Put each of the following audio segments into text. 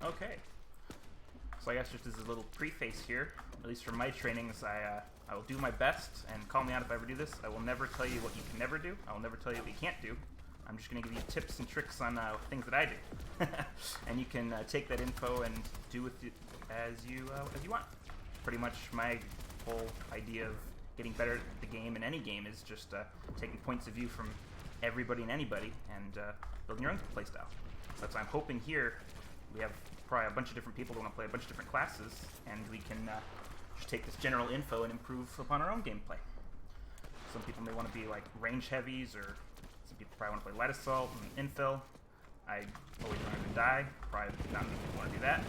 Okay. So I guess just as a little preface here, at least for my trainings, I will do my best, and call me out if I ever do this. I will never tell you what you can never do. I will never tell you what you can't do. I'm just going to give you tips and tricks on things that I do. And you can take that info and do with it as you want. Pretty much my whole idea of getting better at the game in any game is just taking points of view from everybody and anybody and building your own playstyle. That's why I'm hoping here we have probably a bunch of different people that want to play a bunch of different classes, and we can just take this general info and improve upon our own gameplay. Some people may want to be like range heavies, or some people probably want to play light assault and infill. I always learn to die. Probably not many people want to do that.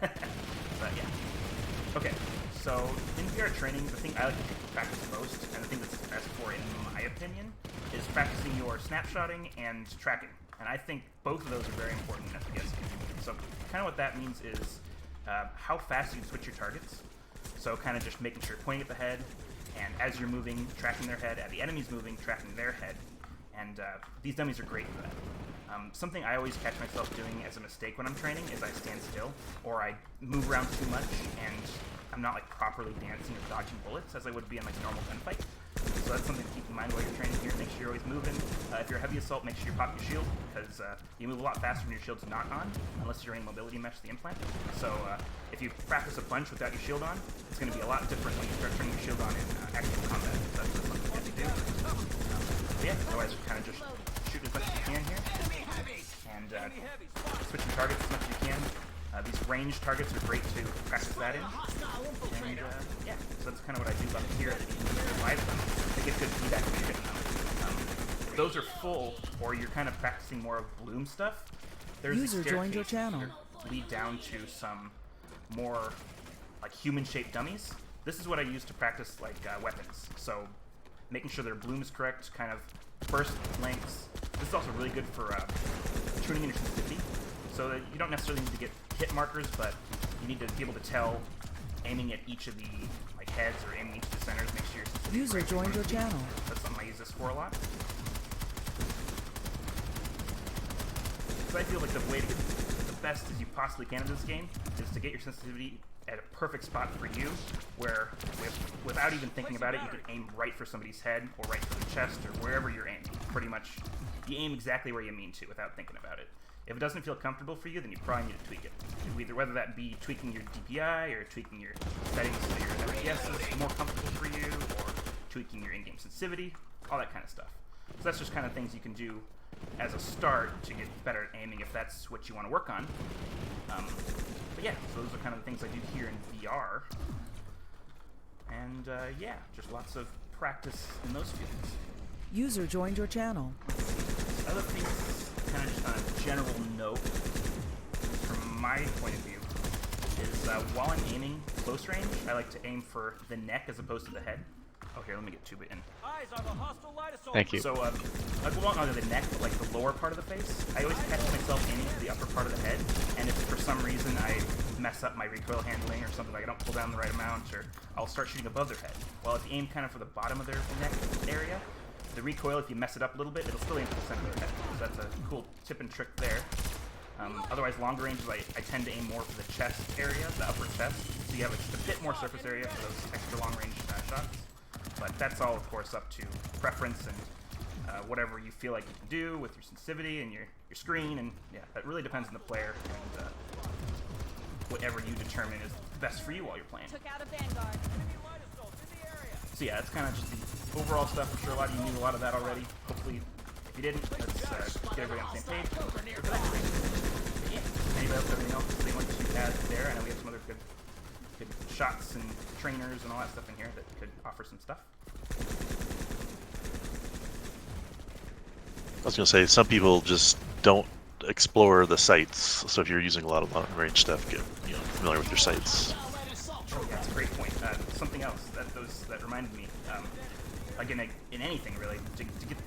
But yeah. Okay, so in VR training, the thing I like to practice most, and the thing that's best for, in my opinion, is practicing your snapshotting and tracking. And I think both of those are very important in FPS games. So kind of what that means is how fast you can switch your targets. So kind of just making sure you're pointing at the head, and as you're moving, tracking their head. As the enemy's moving, tracking their head. And these dummies are great for that. Something I always catch myself doing as a mistake when I'm training is I stand still, or I move around too much, and I'm not like properly dancing or dodging bullets as I would be in like a normal gunfight. So that's something to keep in mind while you're training here. Make sure you're always moving. If you're a heavy assault, make sure you pop your shield, because you move a lot faster when your shield's not on, unless you're in mobility mesh, the implant. So if you practice a punch without your shield on, it's going to be a lot different when you start turning your shield on in actual combat. So that's something you have to do. But yeah, otherwise kind of just shoot as much as you can here, and switching targets as much as you can. These ranged targets are great to practice that in. And yeah, so that's kind of what I do up here at the live them. They get good feedback when you're getting them. If those are full, or you're kind of practicing more of bloom stuff, there's a staircase joined your channel. lead down to some more like human-shaped dummies. This is what I use to practice like weapons. So making sure their bloom is correct, kind of burst lengths. This is also really good for tuning in your sensitivity. So that you don't necessarily need to get hit markers, but you need to be able to tell, aiming at each of the like heads or aiming at each of the centers, make sure your sensitivity is User right. joined your channel. That's something I use this for a lot. So I feel like the way to get the best as you possibly can in this game is to get your sensitivity at a perfect spot for you, where without even thinking about it, you can aim right for somebody's head or right for the chest or wherever you're aiming. Pretty much, you aim exactly where you mean to without thinking about it. If it doesn't feel comfortable for you, then you probably need to tweak it. Whether that be tweaking your DPI or tweaking your settings so your FPS is more comfortable for you, or tweaking your in-game sensitivity, all that kind of stuff. So that's just kind of things you can do as a start to get better at aiming if that's what you want to work on. But yeah, so those are kind of the things I do here in VR. And yeah, just lots of practice in those fields. User joined your channel. Other things, kind of just on a general note, from my point of view, is while I'm aiming close range, I like to aim for the neck as opposed to the head. Oh, here, let me get Tuba in. Thank you. So, like, well, not the neck, but like the lower part of the face, I always catch myself aiming for the upper part of the head, and if for some reason I mess up my recoil handling or something, like I don't pull down the right amount, or I'll start shooting above their head. While if you aim kind of for the bottom of their neck area, the recoil, if you mess it up a little bit, it'll still aim for the center of their head. So that's a cool tip and trick there. Otherwise, longer ranges, I tend to aim more for the chest area, the upper chest, so you have just a bit more surface area for those extra long range shots. But that's all, of course, up to preference and whatever you feel like you can do with your sensitivity and your screen, and yeah, that really depends on the player and whatever you determine is best for you while you're playing. Took out a vanguard. So yeah, it's kind of just the overall stuff. I'm sure a lot of you knew a lot of that already. Hopefully, if you didn't, let's get everybody on the same page. Yeah. Anybody else have anything else they want to add there? I know we have some other good shots and trainers and all that stuff in here that could offer some stuff. I was going to say, some people just don't explore the sites, so if you're using a lot of long-range stuff, get familiar with your sites. Oh, yeah, that's a great point. Something else that reminded me, again, in anything really, to get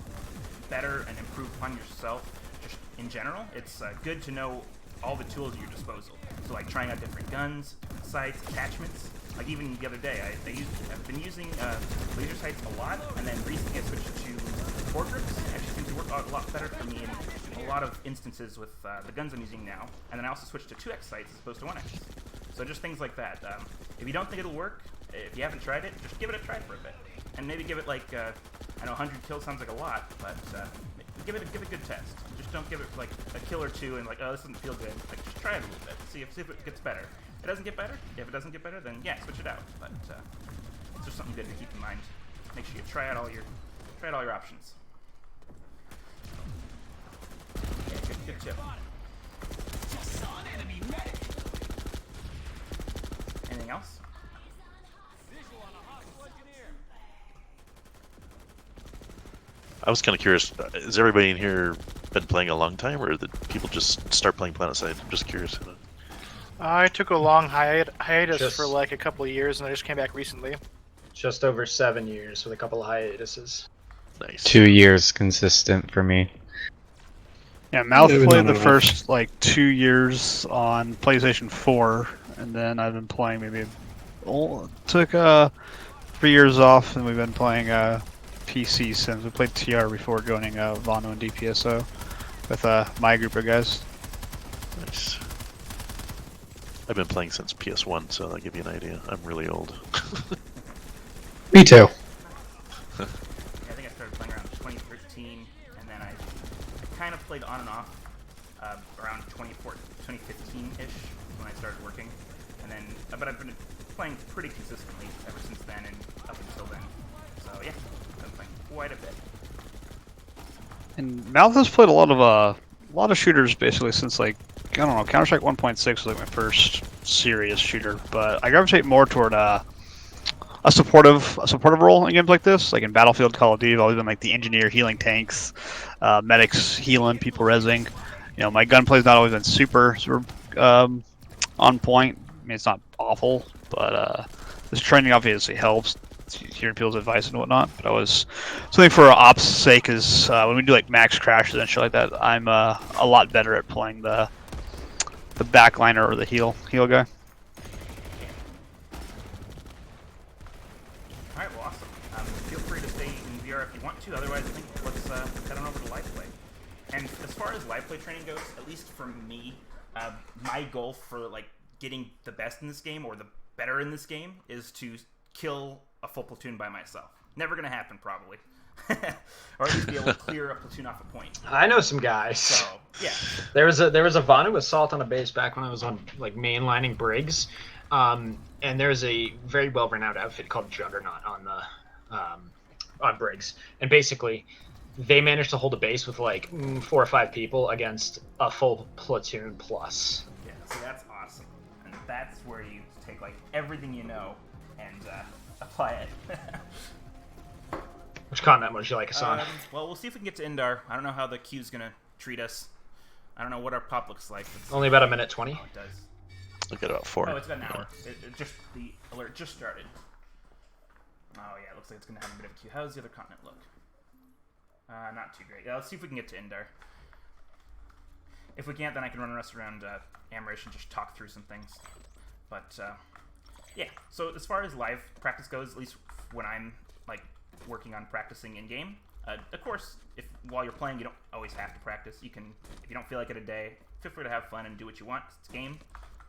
better and improve upon yourself, just in general, it's good to know all the tools at your disposal. So like trying out different guns, sights, attachments. Like even the other day, I've been using laser sights a lot, and then recently I switched to foregrips. It actually seems to work a lot better for me in a lot of instances with the guns I'm using now. And then I also switched to 2x sights as opposed to 1x. So just things like that. If you don't think it'll work, if you haven't tried it, just give it a try for a bit. And maybe give it like, I know 100 kills sounds like a lot, but give it a good test. Just don't give it like a kill or two and like, oh, this doesn't feel good. Like, just try it a little bit. See if it gets better. If it doesn't get better, if it doesn't get better, then yeah, switch it out. But it's just something good to keep in mind. Make sure you try out all your options. Yeah, good tip. Anything else? I was kind of curious. Has everybody in here been playing a long time, or did people just start playing Planetside? I'm just curious. I took a long hiatus for like a couple of years, and I just came back recently. Just over 7 years with a couple of hiatuses. Nice. 2 years consistent for me. Yeah, Mouth played the first like 2 years on PlayStation 4, and then I've been playing took 3 years off, and we've been playing PC since. We played TR before joining Vano and DPSO with my group of guys. Nice. I've been playing since PS1, so that'll give you an idea. I'm really old. Me too. Yeah, I think I started playing around 2013, and then I kind of played on and off around 2015-ish when I started working, and then but I've been playing pretty consistently ever since then and up until then. So yeah, I've been playing quite a bit. And Mouth has played a lot of shooters basically since like I don't know, Counter-Strike 1.6 was like my first serious shooter, but I gravitate more toward a supportive role in games like this. Like in Battlefield, Call of Duty, I've always been like the engineer healing tanks, medics healing, people rezzing. You know, my gunplay's not always been super on point. I mean, it's not awful, but this training obviously helps. Hearing people's advice and whatnot, but I was something for ops' sake is when we do like max crashes and shit like that, I'm a lot better at playing the backliner or the heal guy. Alright, well, awesome. Feel free to stay in VR if you want to, otherwise I think let's head on over to live play. And as far as live play training goes, at least for me, my goal for like getting the best in this game or the better in this game is to kill a full platoon by myself. Never gonna happen, probably. Or at least be able to clear a platoon off a point. I know some guys. So yeah, There was a Vanu assault on a base back when I was on like mainlining Briggs, and there's a very well-renowned outfit called Juggernaut on the on Briggs, and basically they managed to hold a base with like 4 or 5 people against a full platoon plus. yeah. So that's awesome, and that's where you take like everything you know and apply it. Which continent would you like us on? Well, we'll see if we can get to Indar. I don't know how the queue's gonna treat us. I don't know what our pop looks like. Only about a minute 20. Oh, it does. Look at about 4. Oh, it's got an hour. The alert just started. Oh yeah, it looks like it's gonna have a bit of a queue. How does the other continent look? Not too great. Yeah, let's see if we can get to Indar. If we can't, then I can run us around Amrish and just talk through some things. But yeah, so as far as live practice goes, at least when I'm like working on practicing in game, of course, if while you're playing you don't always have to practice. You can, if you don't feel like it a day, feel free to have fun and do what you want. It's game.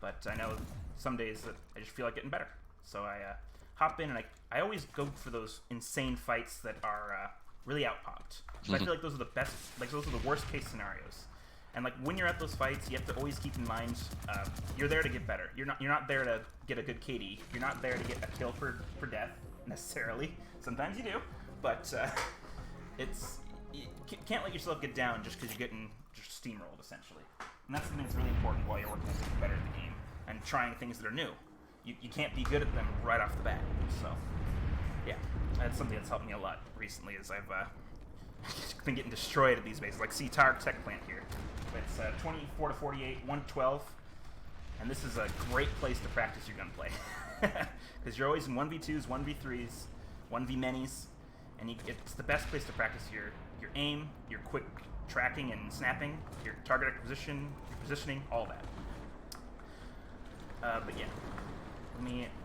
But I know some days that I just feel like getting better, so I hop in and I always go for those insane fights that are really out-popped. So I feel like those are the best, like those are the worst case scenarios. And like when you're at those fights, you have to always keep in mind you're there to get better. You're not there to get a good KD. You're not there to get a kill for death necessarily. Sometimes you do, but you can't let yourself get down just because you're getting just steamrolled essentially. And that's something that's really important while you're working on getting better at the game and trying things that are new. You can't be good at them right off the bat. So yeah, that's something that's helped me a lot recently. Is I've been getting destroyed at these bases, like Targ Tech Plant here. It's 24 to 48, 112, and this is a great place to practice your gunplay because you're always in 1v2s, 1v3s, 1v-minis, and it's the best place to practice your aim, your quick tracking and snapping, your target acquisition, your positioning, all that. But yeah,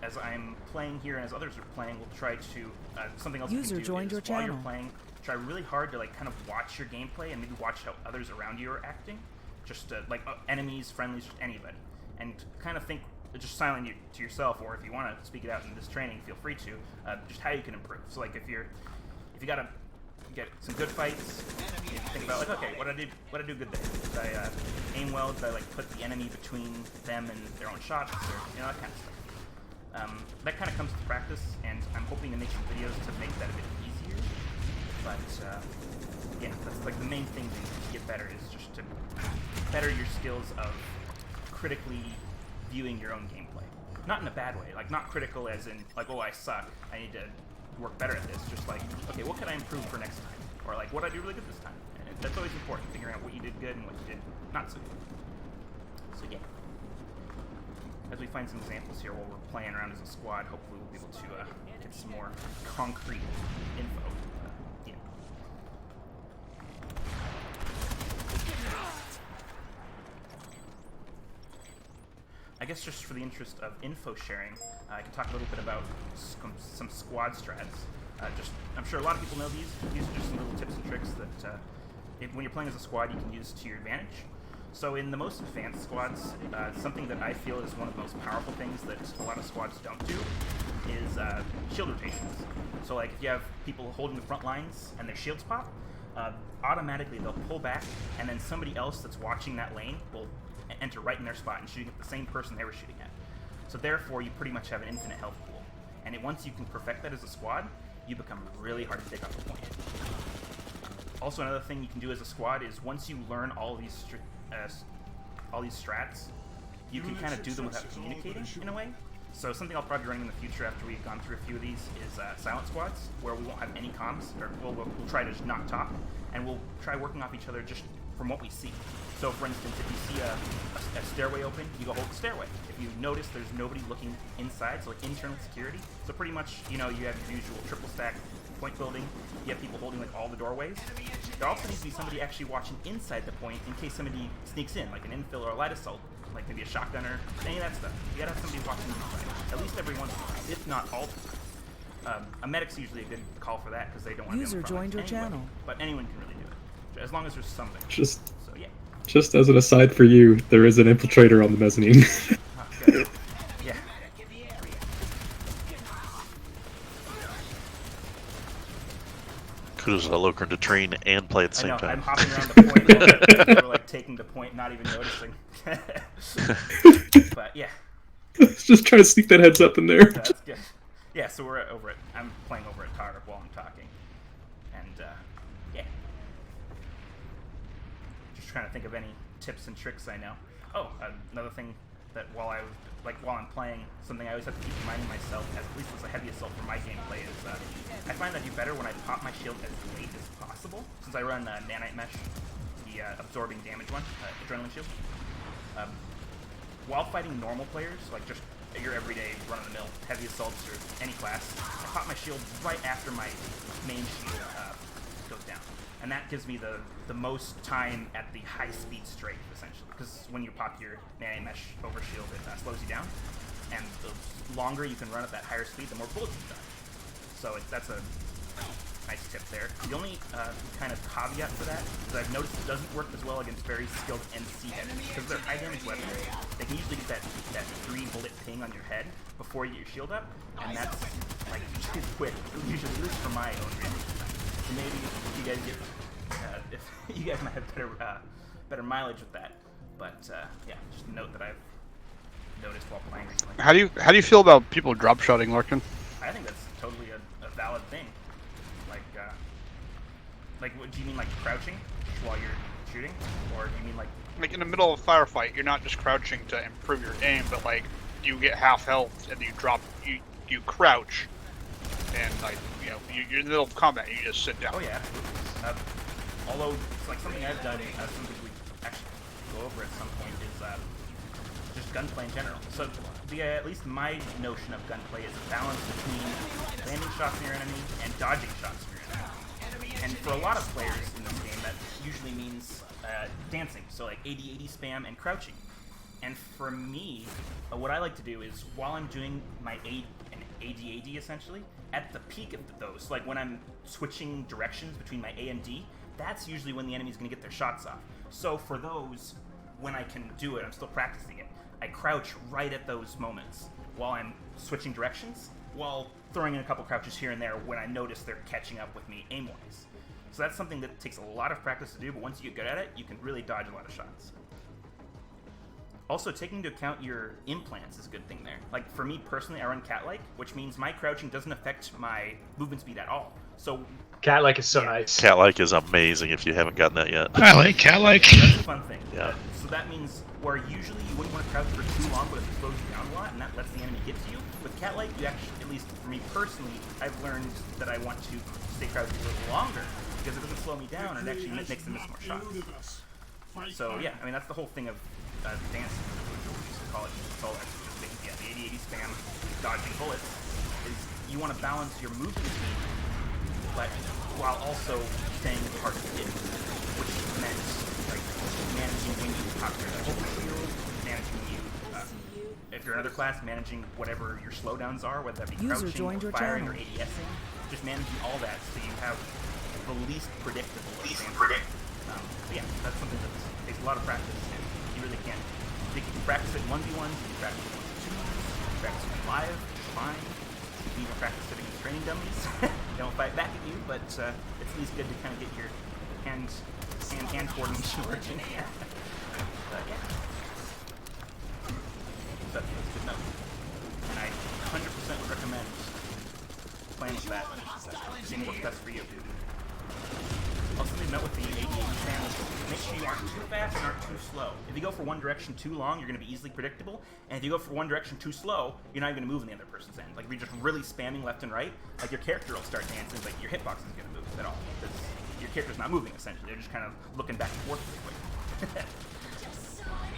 as I'm playing here and as others are playing, we'll try to something else. User we can do joined is your while you're channel. playing, try really hard to like kind of watch your gameplay and maybe watch how others around you are acting, just to, like enemies, friendlies, just anybody, and kind of think just silently to yourself, or if you want to speak it out in this training, feel free to, just how you can improve. So like if you gotta get some good fights, you think about like, okay, what I do good there? Did I aim well? Did I like put the enemy between them and their own shots, or that kind of stuff. That kind of comes with practice, and I'm hoping to make some videos to make that a bit easier. But yeah, that's like the main thing to get better is just to better your skills of critically viewing your own gameplay. Not in a bad way, like not critical as in like, oh, I suck, I need to work better at this. Just like, okay, what can I improve for next time? Or like, what did I do really good this time? And that's always important, figuring out what you did good and what you did not so good. So yeah. As we find some examples here while we're playing around as a squad, hopefully we'll be able to get some more concrete info. Yeah. I guess just for the interest of info sharing, I can talk a little bit about some squad strats. I'm sure a lot of people know these. These are just some little tips and tricks that when you're playing as a squad, you can use to your advantage. So in the most advanced squads, something that I feel is one of the most powerful things that a lot of squads don't do is shield rotations. So like if you have people holding the front lines and their shields pop, automatically they'll pull back, and then somebody else that's watching that lane will enter right in their spot and shooting at the same person they were shooting at. So therefore, you pretty much have an infinite health pool. And once you can perfect that as a squad, you become really hard to take off the point. Also, another thing you can do as a squad is once you learn all these strats, you can kind of do them without communicating in a way. So something I'll probably be running in the future after we've gone through a few of these is silent squads, where we won't have any comms, or we'll try to just not talk, and we'll try working off each other just from what we see. So for instance, if you see a stairway open, you go hold the stairway. If you notice there's nobody looking inside, so like internal security, so pretty much, you have your usual triple stack point building, you have people holding like all the doorways. There also needs to be somebody actually watching inside the point in case somebody sneaks in, like an infill or a light assault, like maybe a shotgunner, any of that stuff. You gotta have somebody watching inside, at least every once in a while, if not all the time. A medic's usually a good call for that because they don't want to be on the front lines anyway, joined your channel. But anyone can really do it, as long as there's something. So yeah. Just as an aside for you, there is an infiltrator on the mezzanine. Oh, good. Yeah. Kudos to Lokern to train and play at the I same know, time. I'm hopping around the point while we're like taking the point, not even noticing. But yeah. Just try to sneak that heads up in there. That's good. Yeah, so we're over it. I'm playing over at Tar while I'm talking. And yeah. Just trying to think of any tips and tricks I know. Oh, another thing that while I'm playing, something I always have to keep reminding myself, at least as a heavy assault for my gameplay, is I find I do better when I pop my shield as late as possible. Since I run Nanite Mesh, the absorbing damage one, Adrenaline Shield. While fighting normal players, like just your everyday run-of-the-mill heavy assaults or any class, I pop my shield right after my main shield goes down. And that gives me the most time at the high-speed strafe, essentially. Because when you pop your Nanite Mesh over shield, it slows you down. And the longer you can run at that higher speed, the more bullets you die. So that's a nice tip there. The only kind of caveat for that is I've noticed it doesn't work as well against very skilled NC heads. Because they're high-damage weapons, they can usually get that 3-bullet ping on your head before you get your shield up. And that's, like, too quick. Usually, at least for my own reason. So maybe if you guys get, if you guys might have better mileage with that. But yeah, just a note that I've noticed while playing recently. How do you feel about people drop shotting, Lurkin? I think that's totally a valid thing. Like, what do you mean, like crouching while you're shooting, or do you mean like in the middle of a firefight, you're not just crouching to improve your aim, but like you get half health and you crouch, and like you're in the middle of combat, you just sit down. Oh yeah, absolutely. Although it's like something I've done, something we actually go over at some point is just gunplay in general. So at least my notion of gunplay is a balance between landing shots on your enemy and dodging shots on your enemy. And for a lot of players in this game, that usually means dancing, so like 80-80 spam and crouching. And for me, what I like to do is while I'm doing my AD essentially, at the peak of those, like when I'm switching directions between my A and D, that's usually when the enemy's going to get their shots off. So for those, when I can do it, I'm still practicing it, I crouch right at those moments while I'm switching directions, while throwing in a couple crouches here and there when I notice they're catching up with me aim-wise. So that's something that takes a lot of practice to do, but once you get good at it, you can really dodge a lot of shots. Also, taking into account your implants is a good thing there. Like, for me personally, I run cat-like, which means my crouching doesn't affect my movement speed at all. So Cat-like is so nice. Cat-like is amazing if you haven't gotten that yet. I like cat-like. that's a fun thing. Yeah. So that means where usually you wouldn't want to crouch for too long, but it slows you down a lot, and that lets the enemy get to you. With cat-like, you actually, at least for me personally, I've learned that I want to stay crouched a little longer, because it doesn't slow me down, and it actually makes them miss more shots. So yeah, I mean, that's the whole thing of dancing, what we used to call it. It's all actually just the 80-80 spam, dodging bullets, is you want to balance your movement speed, but while also staying as hard as it is, which meant like managing when you pop your shield, managing when you, if you're another class, managing whatever your slowdowns are, whether that be User crouching, joined or your firing, channel. or ADSing, just managing all that so you have the least predictable. Yeah, that's something that takes a lot of practice, and you really can't. You can practice it in 1v1s, you can practice it in 1v2s, you can practice it live, which is fine. You can even practice it against training dummies. They don't fight back at you, but it's at least good to kind of get your hand coordination working. But yeah. So that's a good note. And I 100% would recommend playing with that. Seeing what's best for you. Also, something to note with the AD spam is make sure you aren't too fast and aren't too slow. If you go for one direction too long, you're going to be easily predictable. And if you go for one direction too slow, you're not even going to move in the other person's end. Like, if you're just really spamming left and right, like, your character will start dancing, like, your hitbox isn't going to move at all. Because your character's not moving, essentially. They're just kind of looking back and forth really quick.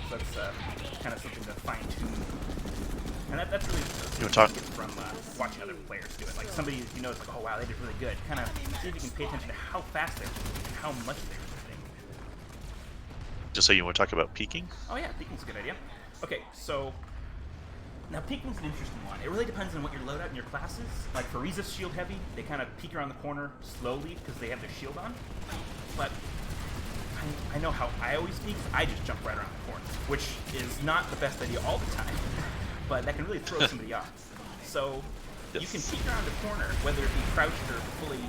So that's kind of something to fine-tune. And that's really from watching other players do it. Like, somebody you know is like, oh wow, they did really good. Kind of see if you can pay attention to how fast they're moving and how much they're moving. Just so you want to talk about peeking? Oh yeah, peeking's a good idea. Okay, so now peeking's an interesting one. It really depends on what your loadout and your class is. Like for Resist Shield Heavy, they kind of peek around the corner slowly because they have their shield on. But I know how I always peek. I just jump right around the corner, which is not the best idea all the time. But that can really throw somebody off. So you can peek around the corner, whether it be crouched or fully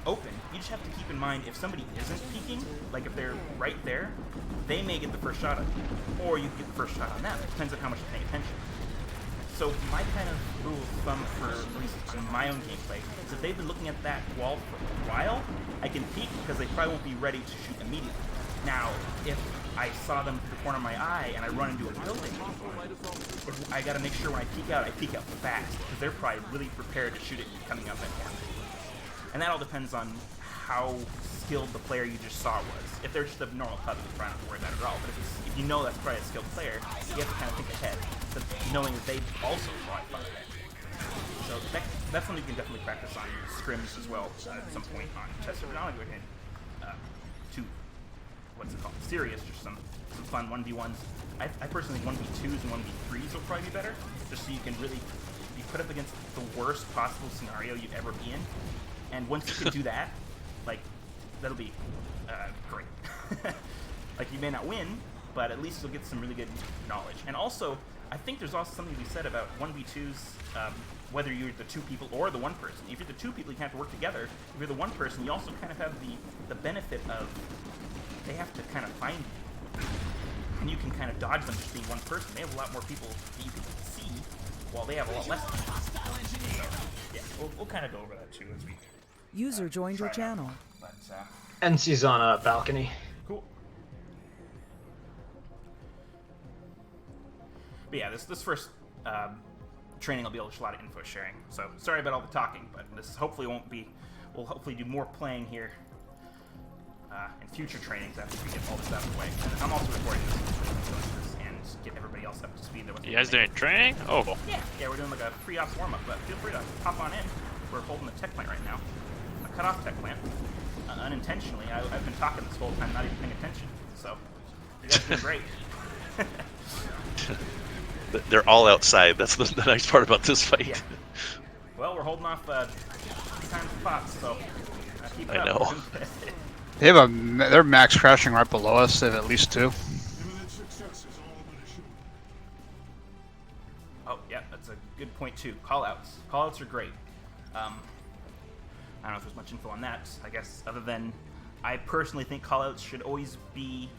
open. You just have to keep in mind if somebody isn't peeking, like if they're right there, they may get the first shot on you, or you get the first shot on them. It depends on how much you're paying attention. So my kind of rule of thumb for at least in my own gameplay is if they've been looking at that wall for a while, I can peek because they probably won't be ready to shoot immediately. Now, if I saw them through the corner of my eye and I run into a building, I gotta make sure when I peek out fast, because they're probably really prepared to shoot it coming up at me. And that all depends on how skilled the player you just saw was. If they're just a normal pub, you probably don't worry about it at all. But if you know that's probably a skilled player, you have to kind of think ahead, knowing that they also saw it far ahead. So that's something you can definitely practice on scrims as well at some point on test server. I'll go ahead to what's it called? Serious, just some fun 1v1s. I personally think 1v2s and 1v3s will probably be better, just so you can really be put up against the worst possible scenario you'd ever be in. And once you can do that, like, that'll be great. Like, you may not win, but at least you'll get some really good knowledge. And also, I think there's also something to be said about 1v2s, whether you're the two people or the one person. If you're the two people, you can have to work together. If you're the one person, you also kind of have the benefit of they have to kind of find you. And you can kind of dodge them just being one person. They have a lot more people that you can see, while they have a lot less. So, yeah, we'll kind of go over that too as we User joined your channel. But, NC's on a balcony. cool. But yeah, this first training will be a lot of info sharing. So sorry about all the talking, but this hopefully won't be. We'll hopefully do more playing here in future trainings after we get all this out of the way. And I'm also recording this and get everybody else up to speed. You guys doing training? Oh. Yeah, we're doing like a pre-op warm-up, but feel free to hop on in. We're holding the tech plant right now. A cut-off tech plant. Unintentionally, I've been talking this whole time, not even paying attention. So, you guys are doing great. They're all outside. That's the nice part about this fight. Yeah. Well, we're holding off 2 times the pots, so keep it I up. know. They have they're max crashing right below us. They have at least 2. Oh, yeah, that's a good point, too. Callouts. Callouts are great. I don't know if there's much info on that, I guess, other than I personally think callouts should always be,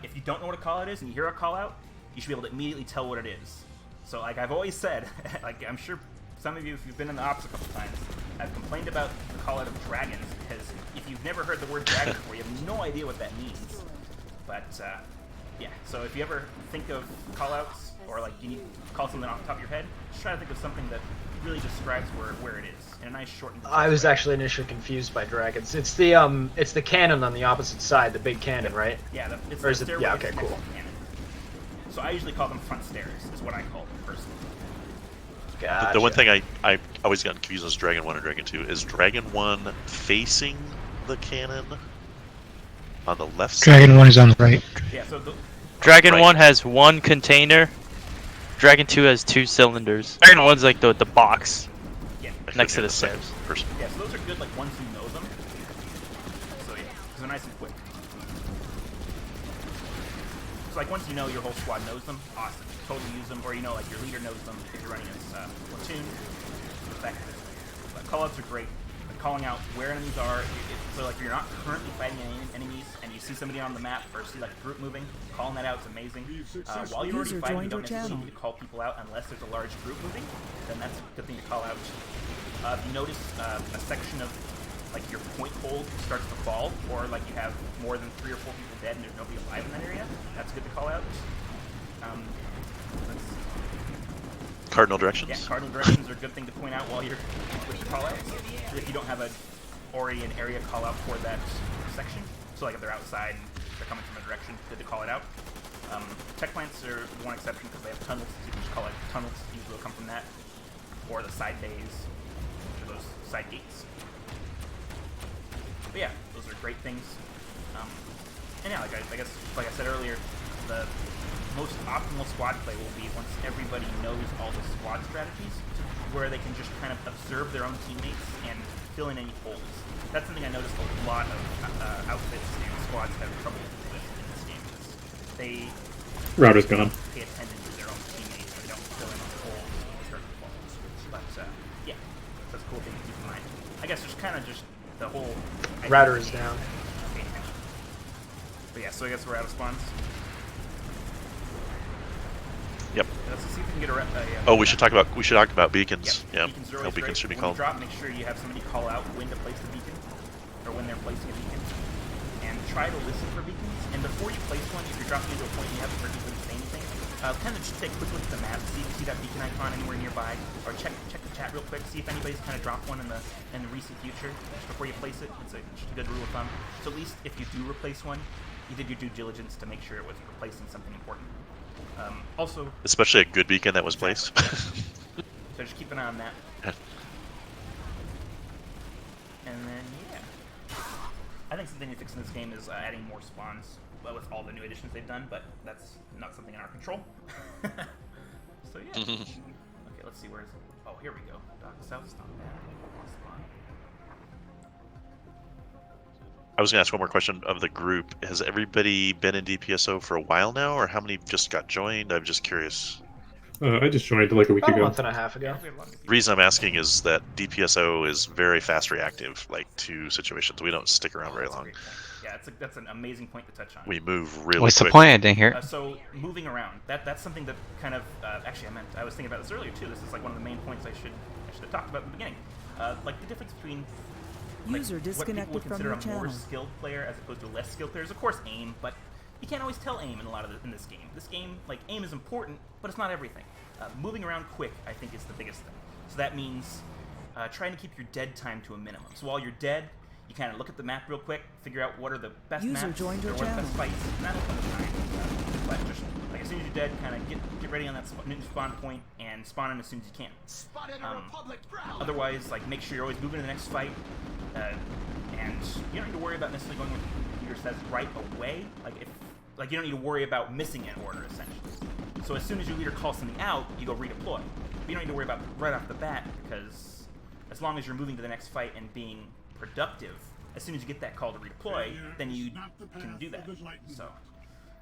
if you don't know what a callout is and you hear a callout, you should be able to immediately tell what it is. So, like I've always said, like I'm sure some of you, if you've been in the ops a couple times, I've complained about the callout of dragons, because if you've never heard the word dragon before, you have no idea what that means. But, yeah, so if you ever think of callouts, or like you need to call something off the top of your head, just try to think of something that really describes where it is in a nice shortened. I was actually initially confused by dragons. It's the cannon on the opposite side, the big cannon, right? Yeah, it's Or is the it? stairway Yeah, next okay, to cool. the cannon. So I usually call them front stairs, is what I call them personally. Gotcha. The one thing I always got confused was Dragon 1 and Dragon 2. Is Dragon 1 facing the cannon on the left side? Dragon 1 is on the right. Yeah, so Dragon Right. 1 has 1 container. Dragon 2 has 2 cylinders. Dragon 1's like the box yeah, next to the second stairs. person. yeah, so those are good like once you know them. So yeah, because they're nice and quick. So like once you know your whole squad knows them, awesome. Totally use them, or you know like your leader knows them if you're running as platoon. Effective. But callouts are great. Like, calling out where enemies are. So like if you're not currently fighting any enemies and you see somebody on the map or see like a group moving, calling that out is amazing. While you're already User fighting, you joined don't your necessarily channel. need to call people out unless there's a large group moving. Then that's a good thing to call out. If you notice a section of like your point hold starts to fall, or like you have more than 3 or 4 people dead and there's nobody alive in that area, that's good to call out. Cardinal directions? Yeah, cardinal directions are a good thing to point out while you're with the callouts. So if you don't have already an area call out for that section, so like if they're outside and they're coming from a direction, good to call it out. Tech plants are the one exception because they have tunnels, so you can just call it tunnels, usually will come from that. Or the side bays, which are those side gates. But yeah, those are great things. And yeah, like I said earlier, the most optimal squad play will be once everybody knows all the squad strategies, where they can just kind of observe their own teammates and fill in any holes. That's something I noticed a lot of outfits and squads have trouble with in this game. They Router's gone. pay attention to their own teammates and they don't fill in the holes in certain falls. But yeah, that's a cool thing to keep in mind. I guess there's kind of just the whole Router is down. Pay attention. But yeah, so I guess we're out of spawns. Yep. Let's see if we can get a Oh, we should talk about beacons. Yep. Yeah, Beacons are how always beacons great. should be When called. you drop, make sure you have somebody call out when to place the beacon, or when they're placing a beacon, and try to listen for beacons. And before you place one, if you're dropping into a point and you haven't heard anybody say anything, kind of just take a quick look at the map, see if you see that beacon icon anywhere nearby, or check the chat real quick, see if anybody's kind of dropped one in the recent future just before you place it. It's just a good rule of thumb. So at least if you do replace one, you did your due diligence to make sure it was replacing something important. Also, Especially a good beacon that was placed. so just keep an eye on that. And then, yeah. I think something to fix in this game is adding more spawns with all the new additions they've done, but that's not something in our control. So, yeah. Okay, let's see where's... Oh, here we go. Dock South's not bad. Spawn. I was going to ask one more question of the group. Has everybody been in DPSO for a while now, or how many just got joined? I'm just curious. I just joined like a week About a ago. month and a half ago. We have a lot of The people. reason I'm asking is that DPSO is very fast reactive, like to situations. We don't stick around very That's a long. great point. Yeah, that's an amazing point to touch on. We move really What's the quick. point? I didn't hear it. So moving around, that's something that kind of actually I was thinking about this earlier too. This is like one of the main points I should have talked about in the beginning. Like the difference between like, User what people disconnected would from consider your a more channel. skilled player as opposed to a less skilled player is of course aim, but you can't always tell aim in a lot of in this game. This game, like aim is important, but it's not everything. Moving around quick, I think, is the biggest thing. So that means trying to keep your dead time to a minimum. So while you're dead, you kind of look at the map real quick, figure out what are the best User maps, joined or your what are the best channel. fights, and that'll come with time. But just like as soon as you're dead, kind of get ready on that new spawn point and spawn in as soon as you can. Otherwise, like make sure you're always moving to the next fight, and you don't need to worry about necessarily going where the computer says right away. Like you don't need to worry about missing an order essentially. So as soon as your leader calls something out, you go redeploy. But you don't need to worry about right off the bat, because as long as you're moving to the next fight and being productive, as soon as you get that call to redeploy, then you can do that. So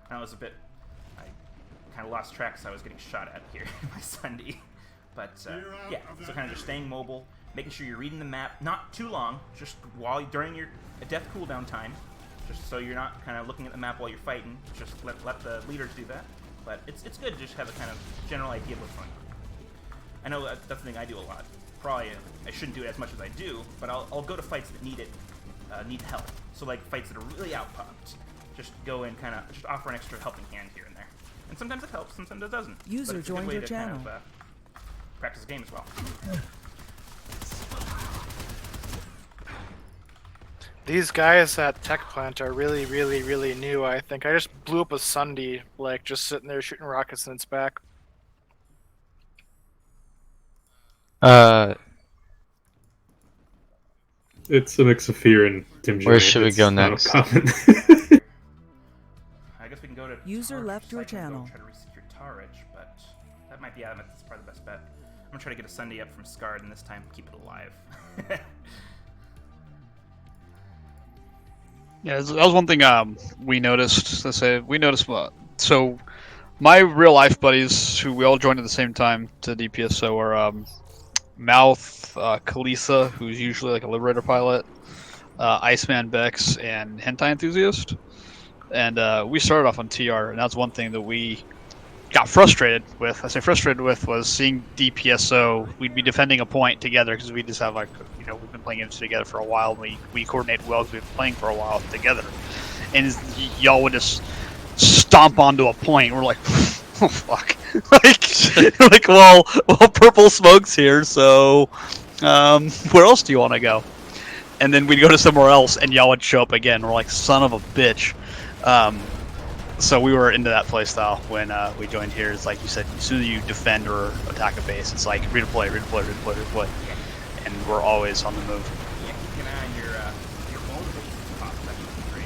that was a bit... I kind of lost track because I was getting shot at here by Sunday. But yeah, so kind of just staying mobile, making sure you're reading the map, not too long, just during your death cooldown time, just so you're not kind of looking at the map while you're fighting. Just let the leaders do that. But it's good to just have a kind of general idea of what's going on. I know that's the thing I do a lot. Probably I shouldn't do it as much as I do, but I'll go to fights that need help. So like fights that are really outpopped, just go and kind of just offer an extra helping hand here and there. And sometimes it helps, sometimes it doesn't. User joined your channel. Kind of, practice the game as well. These guys at Tech Plant are really, really, really new, I think. I just blew up a Sunday, like, just sitting there shooting rockets in its back. It's a mix of fear and Tim. Where should we go next? I guess we can go to User Targe left your site and go channel. try to resecure Targe, but that might be that's probably the best bet. I'm gonna try to get a Sunday up from Scarred, and this time keep it alive. Yeah, that was one thing we noticed. So my real life buddies, who we all joined at the same time to DPSO, are Mouth, Kalisa, who's usually like a Liberator pilot, Iceman Bex, and Hentai Enthusiast. And we started off on TR, and that's one thing that we got frustrated with. I say frustrated with was seeing DPSO. We'd be defending a point together because we just have like, we've been playing games together for a while. And we coordinate well because we've been playing for a while together. And y'all would just stomp onto a point. We're like, oh fuck, like well, purple smoke's here, so where else do you want to go? And then we'd go to somewhere else, and y'all would show up again. We're like, son of a bitch. So we were into that playstyle when we joined here. It's like you said, as soon as you defend or attack a base, it's like redeploy, and we're always on the move. Yeah, keep an eye on your own base pop. That would be great.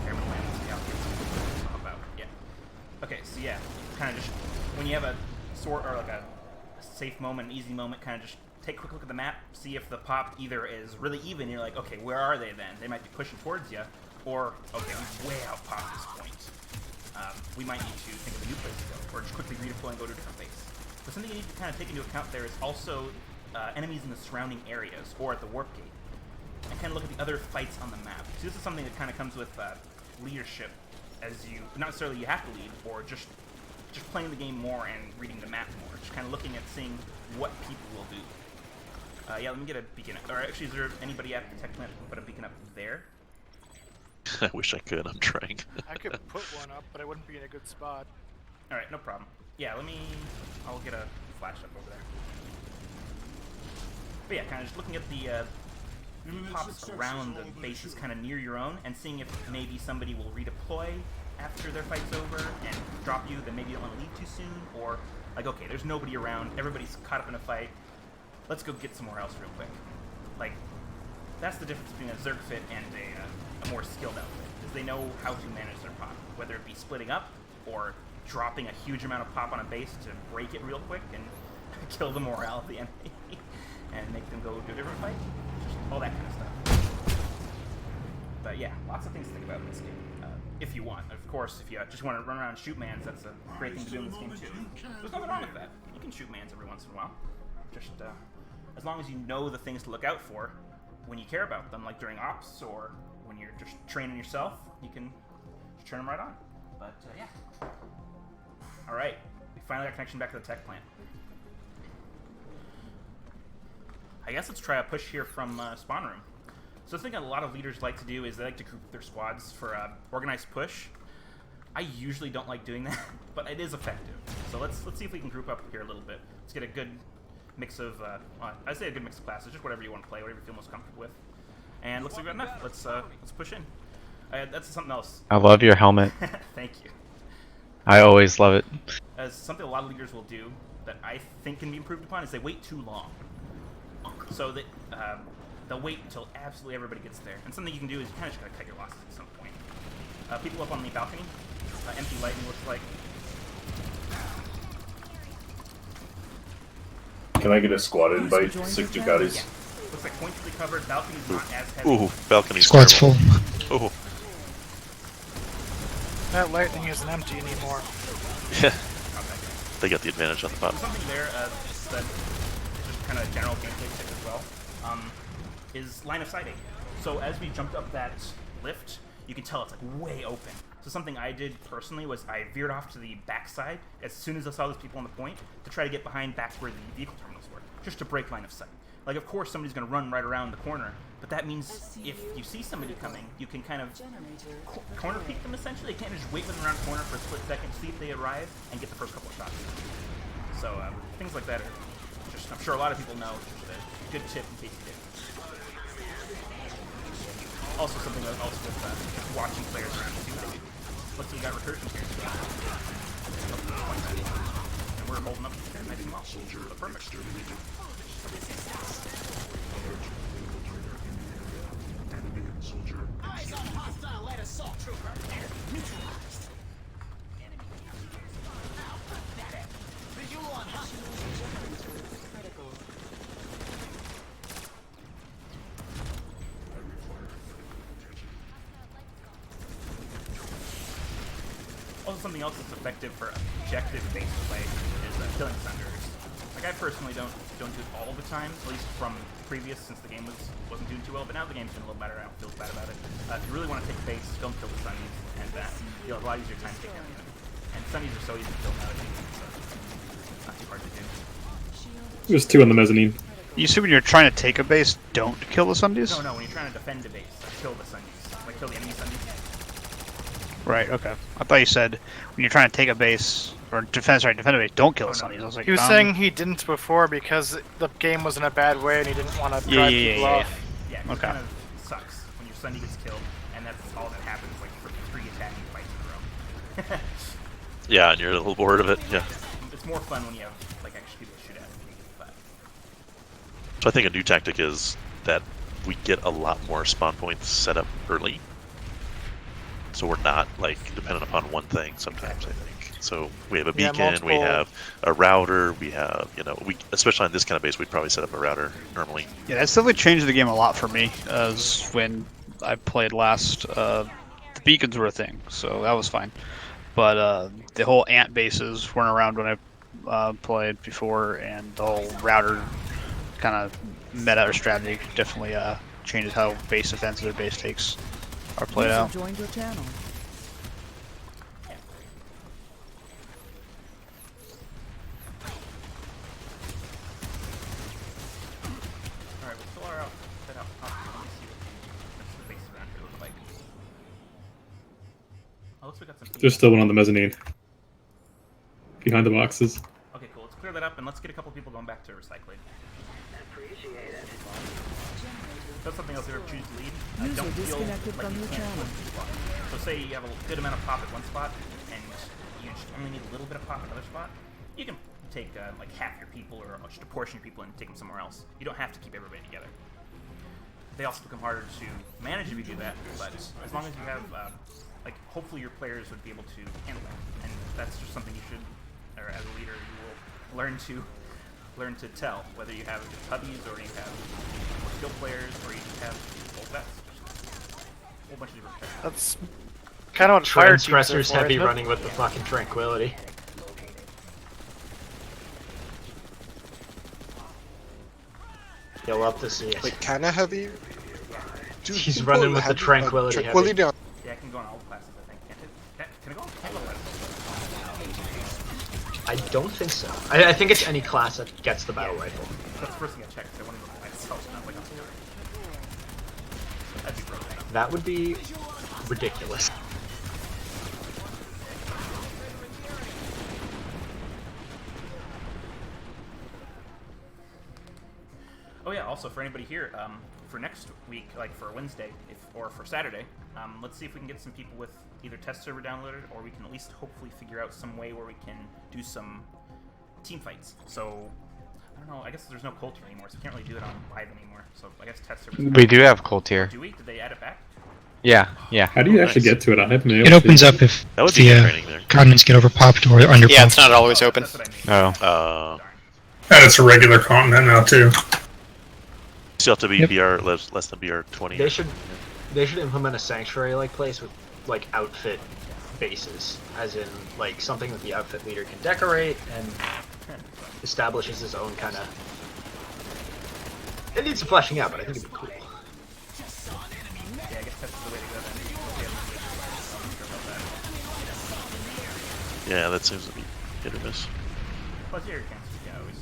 Airman land scouts about. Yeah. Okay, so yeah, kind of just when you have a sort or like a safe moment, an easy moment, kind of just take a quick look at the map, see if the pop either is really even. You're like, okay, where are they then? They might be pushing towards you, or okay, I'm way out pop this point. We might need to think of a new place to go, or just quickly redeploy and go to a different base. But something you need to kind of take into account there is also enemies in the surrounding areas, or at the warp gate, and kind of look at the other fights on the map. So this is something that kind of comes with leadership, as you, not necessarily you have to lead, or just playing the game more and reading the map more, just kind of looking at seeing what people will do. Yeah, let me get a beacon up. Or actually, is there anybody at the Tech Plant who can put a beacon up there? I wish I could. I'm trying. I could put one up, but I wouldn't be in a good spot. Alright, no problem. Yeah, I'll get a flash up over there. But yeah, kind of just looking at the pops around the bases kind of near your own, and seeing if maybe somebody will redeploy after their fight's over and drop you, then maybe you don't want to leave too soon, or like, okay, there's nobody around, everybody's caught up in a fight, let's go get somewhere else real quick. Like, that's the difference between a Zerg fit and a more skilled outfit, is they know how to manage their pop, whether it be splitting up or dropping a huge amount of pop on a base to break it real quick and kill the morale of the enemy and make them go do a different fight, just all that kind of stuff. But yeah, lots of things to think about in this game. If you want. Of course, if you just want to run around and shoot mans, that's a great thing to do in this game too. There's nothing wrong with that. You can shoot mans every once in a while. Just as long as you know the things to look out for when you care about them, like during ops or when you're just training yourself, you can just turn them right on. But yeah. Alright, we finally got connection back to the Tech Plant. I guess let's try a push here from spawn room. So the thing that a lot of leaders like to do is they like to group their squads for a organized push. I usually don't like doing that, but it is effective. So let's see if we can group up here a little bit. Let's get a good mix of, I'd say a good mix of classes, just whatever you want to play, whatever you feel most comfortable with. And looks like we've got enough. Let's push in. That's something else. I love your helmet. Thank you. I always love it. As something a lot of leaders will do that I think can be improved upon is they wait too long. So that they'll wait until absolutely everybody gets there. And something you can do is you kind of just gotta cut your losses at some point. People up on the balcony, empty lightning looks like. can I get a squad invite? 6 Ducatis. Looks like points to be covered. Balcony's not as heavy. Ooh, balcony's Squad's terrible. full. Ooh. That lightning isn't empty anymore. Yeah. They got the advantage on the bottom. Something there that just kind of general gameplay tip as well is line of sighting. So as we jumped up that lift, you can tell it's like way open. So something I did personally was I veered off to the backside as soon as I saw those people on the point to try to get behind back where the vehicle terminals were, just to break line of sight. Like, of course, somebody's going to run right around the corner, but that means if you see somebody coming, you can kind of corner peek them, essentially. You can't just wait with them around the corner for a split second, see if they arrive, and get the first couple of shots. So, things like that are just, I'm sure a lot of people know, just a good tip in case you did. Also, something that also with watching players around too. Looks like we got recursion here. And we're holding up nice and well. So perfect. Eyes on hostile light assault trooper. Neutralized. Enemy. How pathetic. Visual on hostile. Critical. Also, something else that's effective for objective-based play is killing Thunders. Like, I personally don't do it all the time, at least from previous, since the game wasn't doing too well. But now the game's been a little better. I don't feel bad about it. If you really want to take base, don't kill the Sunnies, and you'll have a lot easier time taking down the enemy. And Sunnies are so easy to kill nowadays, so it's not too hard to do. There's 2 on the mezzanine. You see when you're trying to take a base, don't kill the Sundies? No, when you're trying to defend a base, kill the Sunnies. Like, kill the enemy Sunnies. Right, okay. I thought you said when you're trying to take a base, or defend a base, don't kill the Sunnies. I was like, He was saying he didn't before because the game was in a bad way and he didn't want to drive people off. Yeah, it kind of sucks when your Sunny gets killed, and that's all that happens, like, for 3 attacking fights in a row. Yeah, and you're a little bored of it, yeah. It's more fun when you have, like, extra people to shoot at. But So I think a new tactic is that we get a lot more spawn points set up early. So we're not, like, dependent upon one thing sometimes, I think. So we have a beacon, we have a router, we have, especially on this kind of base, we'd probably set up a router normally. Yeah, that's definitely changed the game a lot for me, as when I played last, the beacons were a thing, so that was fine. But the whole ant bases weren't around when I played before, and the whole router kind of meta or strategy definitely changes how base defenses or base takes are played out. Joined your channel. alright, we'll fill our out. Set out. Let me see what the bases around here look like. Oh, looks like we got some people. There's still one on the mezzanine. Behind the boxes. Okay, cool. Let's clear that up and let's get a couple people going back to recycling. That's something else. If you ever choose to lead, don't feel like you can't flip the spot. So say you have a good amount of pop at one spot, and you just only need a little bit of pop at another spot. You can take like half your people or just a portion of your people and take them somewhere else. You don't have to keep everybody together. They also become harder to manage if you do that, but as long as you have, like, hopefully your players would be able to handle that, and that's just something you should, or as a leader, you will learn to tell whether you have just hubbies or you have more skill players or you just have old vets. A whole bunch of different players. That's kind of what fire teams are Transgressors for, heavy isn't it? running with the fucking tranquility. You'll love to see it. Like kinda heavy. Dude, He's people running with the have, tranquility heavy. tranquility on. Yeah, it can go on all classes, I think. Can't it? Can it go on all classes? I don't think so. I think it's any class that gets the battle rifle. That's the first thing I checked. I wanted to look by itself, not like on the That'd be broken. That would be ridiculous. Oh yeah, also for anybody here, for next week, like for Wednesday, or for Saturday, let's see if we can get some people with either test server downloaded, or we can at least hopefully figure out some way where we can do some team fights. So, I don't know, I guess there's no Coulter anymore, so we can't really do it on live anymore. So I guess test server. We do have Coulter. Do we? Did they add it back? Yeah. How do you actually get to it? I haven't been able It opens to. up if That would be good the training there. condiments get overpopped or underpopped. Yeah, it's not always open. That's what I mean. Oh. And it's a regular continent now too. Still have to be BR less than BR 20. They should implement a sanctuary-like place with like outfit bases, as in like something that the outfit leader can decorate and establishes his own kind of. It needs some fleshing out, but I think it'd be cool. Yeah, I guess that's the way to go then. Yeah, that seems to be hit or miss. Plus your accounts, yeah, always.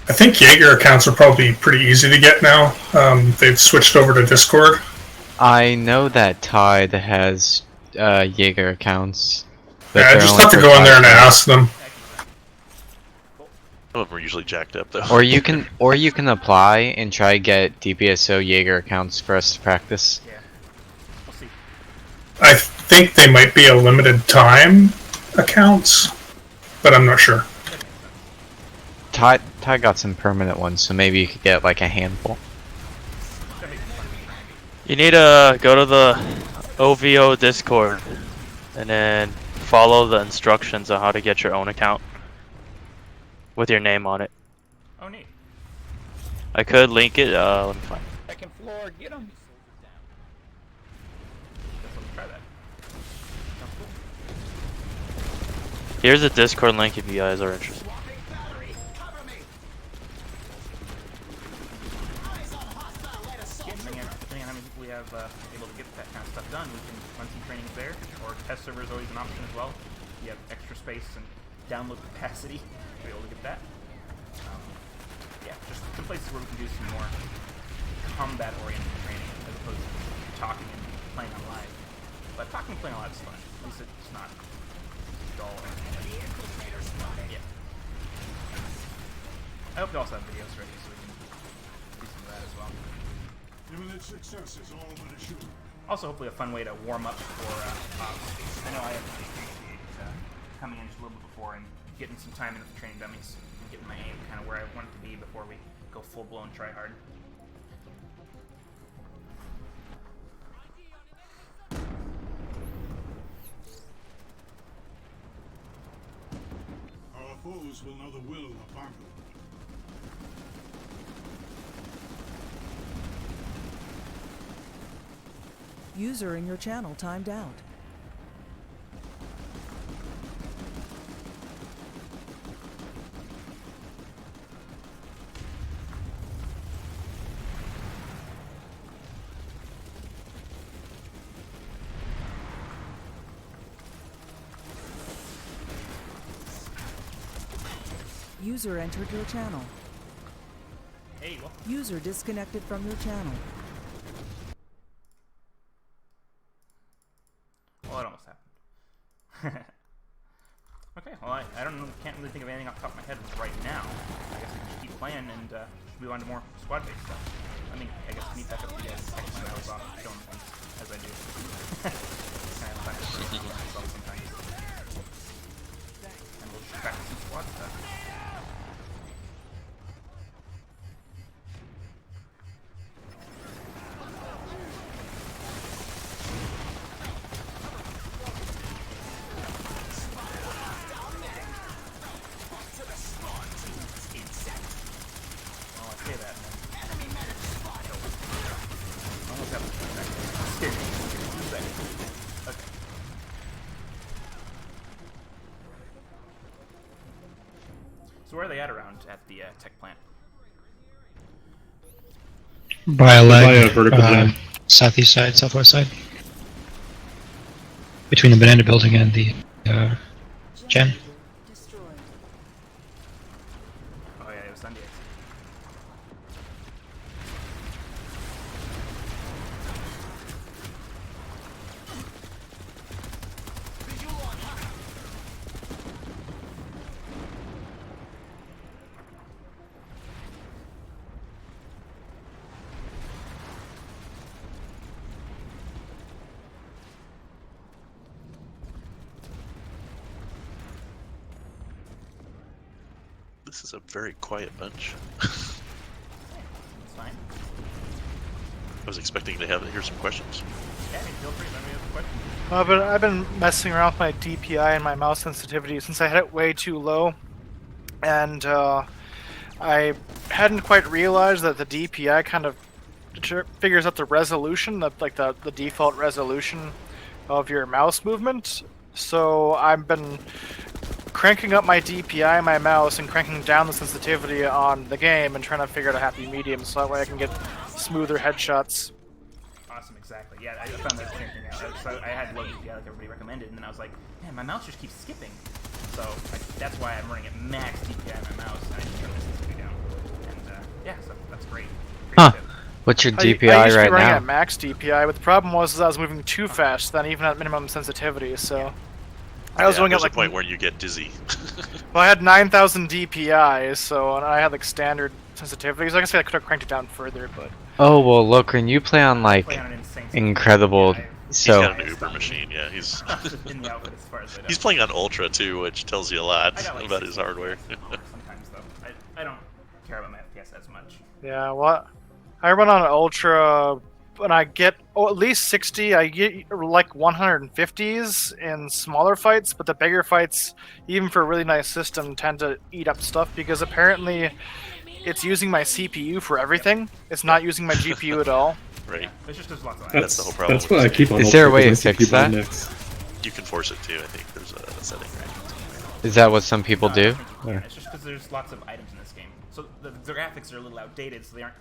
I think Jaeger accounts are probably pretty easy to get now. They've switched over to Discord. I know that Tide has Jaeger accounts. But Yeah, I they're just only have to for go in there 5 and days. ask them. Some of them are usually jacked up though. Or you can apply and try to get DPSO Jaeger accounts for us to practice. Yeah. We'll see. I think they might be a limited time accounts, but I'm not sure. Tide got some permanent ones, so maybe you could get like a handful. You need to go to the OVO Discord and then follow the instructions on how to get your own account with your name on it. Oh, neat. I could link it. Let me find it. Second floor, get him. Guess let me try that. Sounds cool. Here's a Discord link if you guys are interested. Depending on how many people we have able to get that kind of stuff done, we can run some trainings there, or test server is always an option as well. You have extra space and download capacity to be able to get that. Yeah, just some places where we can do some more combat-oriented training as opposed to talking and playing on live. But talking and playing on live is fun. At least it's not dull or anything like that. Yeah. I hope you also have videos ready so we can do some of that as well. Imminent success is all but assured. Also, hopefully a fun way to warm up for ops. I know I appreciate coming in just a little bit before and getting some time into the training dummies and getting my aim kind of where I want it to be before we go full-blown try hard. Our foes will know the will of Bangu. User in your channel timed out. User entered your channel. Hey, well. User disconnected from your channel. Well, it almost happened. Okay, well, I can't really think of anything off the top of my head right now. I guess we can just keep playing and move on to more squad-based stuff. I mean, I guess meet back up with you guys next time I was off showing things, as I do. Kind of fun to show myself sometimes. And we'll just practice some squad stuff. So where are they at around at the tech plant? By a leg, vertical line. southeast side, southwest side. Between the banana building and the gen. Oh yeah, it was Sunday. This is a very quiet bunch. It's fine. I was expecting to hear some questions. Yeah, feel free. Let me have a question. But I've been messing around with my DPI and my mouse sensitivity since I had it way too low. and I hadn't quite realized that the DPI kind of figures out the resolution, the default resolution of your mouse movement. So I've been cranking up my DPI, my mouse, and cranking down the sensitivity on the game, and trying to figure out a happy medium, so that way I can get smoother headshots. Awesome, exactly. Yeah, I found that same thing out. So I had low DPI like everybody recommended, and then I was like, man, my mouse just keeps skipping. So that's why I'm running at max DPI on my mouse, and I just turn the sensitivity down. And yeah, so that's great. Huh. What's your DPI I used to be right running now? at max DPI, but the problem was I was moving too fast, then even at minimum sensitivity, so... I was doing it there's like... a point where you get dizzy. Well, I had 9,000 DPI, so and I had like standard sensitivities. Like I said, I could have cranked it down further, but... Oh well, look, when you play on like incredible, so He's got an Uber machine, yeah. He's in the output as far as I know. he's playing on Ultra too, which tells you a lot about his hardware. Sometimes though, I don't care about my FPS as much. Yeah, what? I run on Ultra, when I get at least 60, I get like 150s in smaller fights, but the bigger fights, even for a really nice system, tend to eat up stuff because apparently it's using my CPU for everything. It's not using my GPU at all. Right. It's just there's lots of That's the whole problem. That's what I keep on. Is there a way to Ultra, fix because I that? keep on Nix. You can force it too, I think there's a setting. is that what some people do? Yeah, it's just because there's lots of items in this game. So the graphics are a little outdated, so they aren't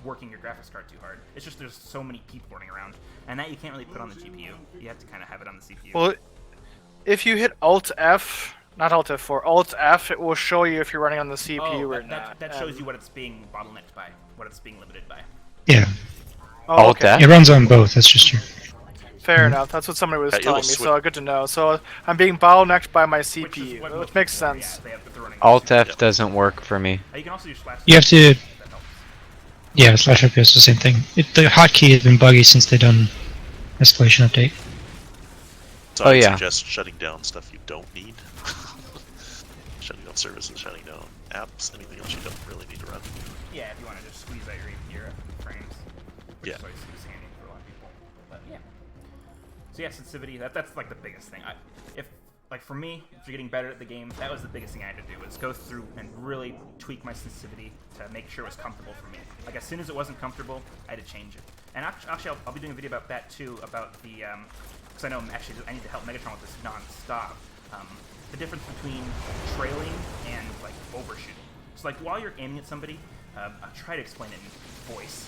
working your graphics card too hard. It's just there's so many people running around, and that you can't really put on the GPU. You have to kind of have it on the CPU. Well, if you hit Alt F, not Alt F4, Alt F, it will show you if you're running on the CPU or not. That shows you what it's being bottlenecked by, what it's being limited by. Yeah. Oh, okay. It runs on both. That's just true. Fair enough. That's what somebody was Yeah, telling me, so good to know. So I'm being bottlenecked by my CPU, which makes sense. Alt F doesn't work for me. You can also use slash. You have to. Yeah, slash up is the same thing. The hotkey has been buggy since they done escalation update. So I would yeah. suggest shutting down stuff you don't need. Shutting down services, shutting down apps, anything else you don't really need to run. Yeah, if you want to just squeeze out your frames. Which Yeah. is always handy for a lot of people. But yeah. So yeah, sensitivity, that's like the biggest thing. Like for me, if you're getting better at the game, that was the biggest thing I had to do, was go through and really tweak my sensitivity to make sure it was comfortable for me. Like as soon as it wasn't comfortable, I had to change it. And actually, I'll be doing a video about that too, about the, because I know actually I need to help Megatron with this non-stop. The difference between trailing and like overshooting. So like while you're aiming at somebody, I'll try to explain it in voice.